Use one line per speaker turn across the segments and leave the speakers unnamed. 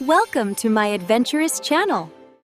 Welcome to my adventurous channel.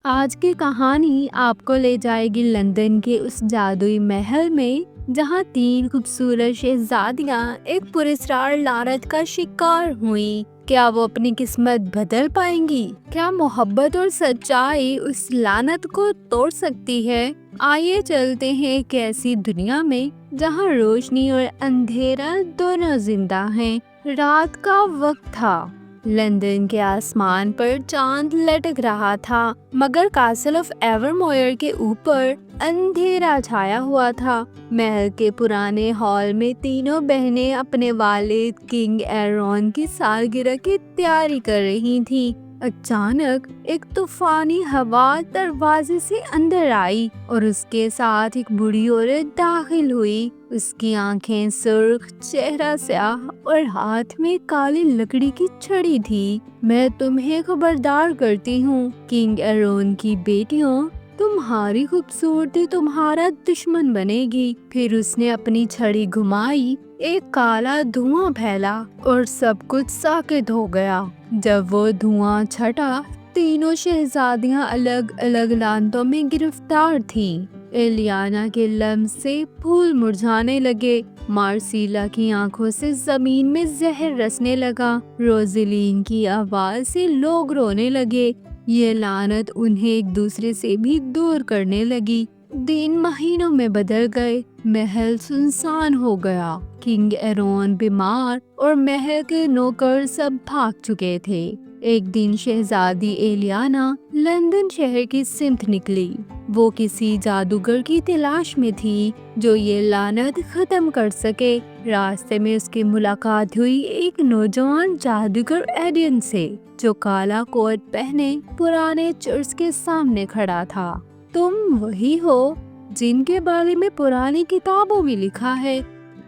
आज की कहानी आपको ले जाएगी लंदन के उस जादुई महल में जहाँ 3 खूबसूरत शहजादियाँ एक पुरस्कार लानत का शिकार हुई। क्या वो अपनी किस्मत बदल पाएंगी? क्या मोहब्बत और सच्चाई उस लानत को तोड़ सकती है? आइए चलते हैं एक ऐसी दुनिया में जहाँ रोशनी और अंधेरा दोनों जिंदा हैं। रात का वक्त था। लंदन के आसमान पर चांद लटक रहा था, मगर कासल ऑफ एवरमोयर के ऊपर अंधेरा छाया हुआ था। महल के पुराने हॉल में तीनों बहनें अपने वालिद किंग एरॉन की सालगिरह की तैयारी कर रही थीं। अचानक एक तूफानी हवा दरवाजे से अंदर आई और उसके साथ एक बूढ़ी औरत दाखिल हुई। उसकी आंखें सुर्ख, चेहरा स्याह और हाथ में काली लकड़ी की छड़ी थी। मैं तुम्हें खबरदार करती हूँ, किंग एरॉन की बेटियों, तुम्हारी खूबसूरती तुम्हारा दुश्मन बनेगी। फिर उसने अपनी छड़ी घुमाई, एक काला धुआं फैला और सब कुछ साकित हो गया। जब वो धुआं छटा, तीनों शहजादियां अलग अलग लानतों में गिरफ्तार थीं। एलियाना के लम्स से फूल मुरझाने लगे, मार्सीला की आंखों से जमीन में जहर रसने लगा, रोज़ेलिन की आवाज से लोग रोने लगे। ये लानत उन्हें एक दूसरे से भी दूर करने लगी। दिन महीनों में बदल गए, महल सुनसान हो गया। किंग एरॉन बीमार और महल के नौकर सब भाग चुके थे। एक दिन शहजादी एलियाना लंदन शहर की सिमत निकली। वो किसी जादूगर की तलाश में थी जो ये लानत खत्म कर सके। रास्ते में उसकी मुलाकात हुई एक नौजवान जादूगर एडियन से, जो काला कोट पहने पुराने चर्च के सामने खड़ा था। तुम वही हो जिनके बारे में पुरानी किताबों में लिखा है,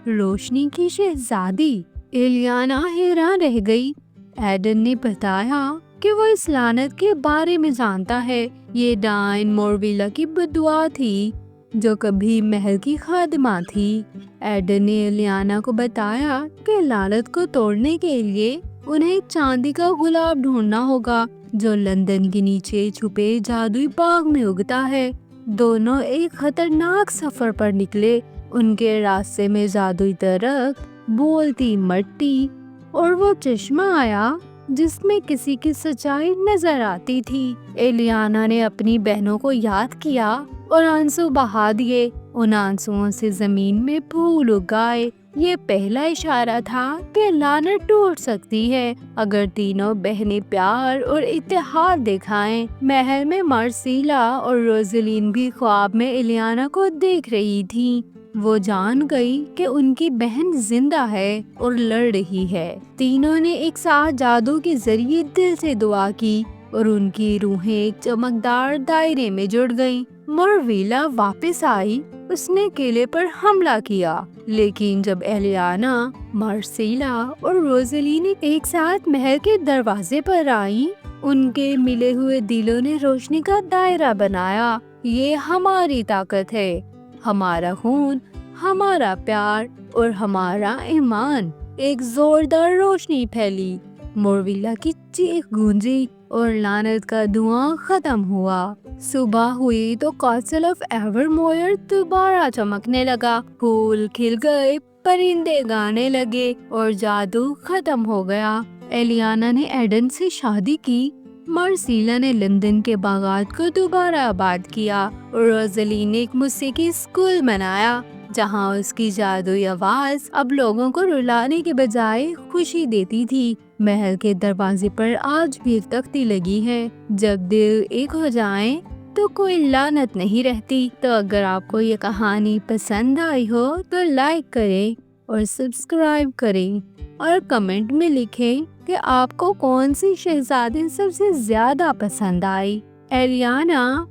रोशनी की शहजादी। एलियाना हैरान रह गई। एडन ने बताया कि वो इस लानत के बारे में जानता है। ये डाइन मोरविला की बदुआ थी, जो कभी महल की खादिमा थी। एडन ने एलियाना को बताया कि लानत को तोड़ने के लिए उन्हें एक चांदी का गुलाब ढूंढना होगा, जो लंदन के नीचे छुपे जादुई बाग में उगता है। दोनों एक खतरनाक सफर पर निकले। उनके रास्ते में जादुई दरख्त, बोलती मिट्टी और वो चश्मा आया जिसमें किसी की सच्चाई नजर आती थी। एलियाना ने अपनी बहनों को याद किया और आंसू बहा दिए। उन आंसुओं से जमीन में फूल उगाए। ये पहला इशारा था कि लानत टूट सकती है अगर तीनों बहनें प्यार और इत्तेहाद दिखाएं। महल में मार्सीला और रोज़ेलिन भी ख्वाब में एलियाना को देख रही थीं। वो जान गई कि उनकी बहन जिंदा है और लड़ रही है। तीनों ने एक साथ जादू के जरिए दिल से दुआ की और उनकी रूहें एक चमकदार दायरे में जुड़ गईं। मोरविला वापस आई। उसने किले पर हमला किया, लेकिन जब एलियाना, मार्सीला और रोज़ेलिन एक साथ महल के दरवाजे पर आईं, उनके मिले हुए दिलों ने रोशनी का दायरा बनाया। ये हमारी ताकत है, हमारा खून, हमारा प्यार और हमारा ईमान। एक जोरदार रोशनी फैली, मोरविला की चीख गूंजी और लानत का धुआं खत्म हुआ। सुबह हुई तो कासल ऑफ एवरमोयर दोबारा चमकने लगा। फूल खिल गए, परिंदे गाने लगे और जादू खत्म हो गया। एलियाना ने एडन से शादी की। मार्सीला ने लंदन के बागात को दोबारा आबाद किया और रोज़ेलिन ने एक मूसीकी स्कूल बनाया, जहां उसकी जादुई आवाज अब लोगों को रुलाने के बजाय खुशी देती थी। महल के दरवाजे पर आज भी एक तख्ती लगी है, जब दिल एक हो जाएं तो कोई लानत नहीं रहती। तो अगर आपको ये कहानी पसंद आई हो तो लाइक करें और सब्सक्राइब करें और कमेंट में लिखें कि आपको कौन सी शहजादी सबसे ज्यादा पसंद आई, एलियाना,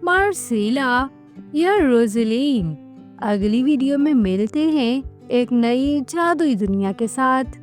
मार्सीला या रोज़ेलिन। अगली वीडियो में मिलते हैं एक नई जादुई दुनिया के साथ।